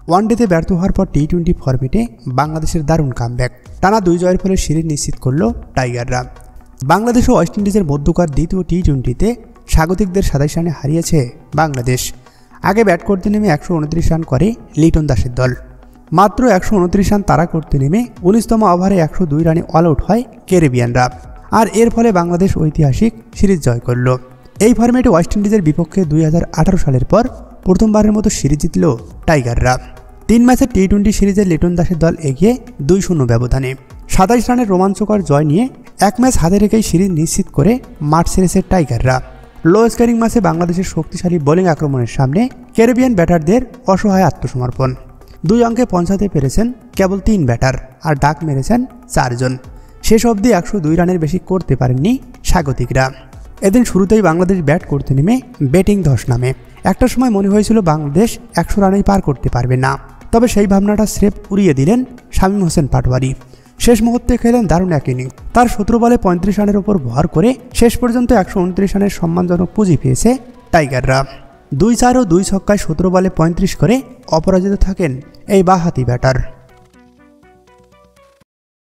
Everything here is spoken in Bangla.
ওয়ানডেতে ব্যর্থ হওয়ার পর টি-20 ফরম্যাটে বাংলাদেশের দারুণ কামব্যাক। টানা 2 জয়ের ফলে সিরিজ নিশ্চিত করল টাইগাররা। বাংলাদেশ ও ওয়েস্ট ইন্ডিজের মধ্যকার দ্বিতীয় টি-20তে স্বাগতিকদের 27 রানে হারিয়েছে বাংলাদেশ। আগে ব্যাট করতে নেমে 129 রান করে লিটন দাসের দল। মাত্র 129 রান তাড়া করতে নেমে 19তম ওভারে 102 রানে অল আউট হয় ক্যারিবিয়ানরা। আর এর ফলে বাংলাদেশ ঐতিহাসিক সিরিজ জয় করল। এই ফরম্যাটে ওয়েস্ট ইন্ডিজের বিপক্ষে 2018 সালের পর প্রথমবারের মতো সিরিজ জিতল টাইগাররা। 3 ম্যাচের টি-20 সিরিজে লিটন দাসের দল এগিয়ে 2-0 ব্যবধানে 27 রানের রোমাঞ্চকর জয় নিয়ে 1 ম্যাচ হাতে রেখেই সিরিজ নিশ্চিত করে মাঠ ছেড়েছে টাইগাররা। লো স্কোরিং ম্যাচে বাংলাদেশের শক্তিশালী বোলিং আক্রমণের সামনে ক্যারিবিয়ান ব্যাটারদের অসহায় আত্মসমর্পণ। 2 অঙ্কে পৌঁছাতে পেরেছেন কেবল 3 ব্যাটার, আর ডাক মেরেছেন 4 জন। শেষ অবধি 102 রানের বেশি করতে পারেননি স্বাগতিকরা। এদিন শুরুতেই বাংলাদেশ ব্যাট করতে নেমে ব্যাটিং ধস নামে। একটা সময় মনে হয়েছিল বাংলাদেশ 100 রানেই পার করতে পারবে না, তবে সেই ভাবনাটা স্রেফ উড়িয়ে দিলেন শামীম হোসেন পাটোয়ারি। শেষ মুহূর্তে খেলেন দারুণ এক ইনিংস। তার 17 বলে 35 রানের ওপর ভর করে শেষ পর্যন্ত 129 রানের সম্মানজনক পুঁজি পেয়েছে টাইগাররা। 2-4 ও 2 ছক্কায় 17 বলে 35 করে অপরাজিত থাকেন এই বাঁহাতি ব্যাটার।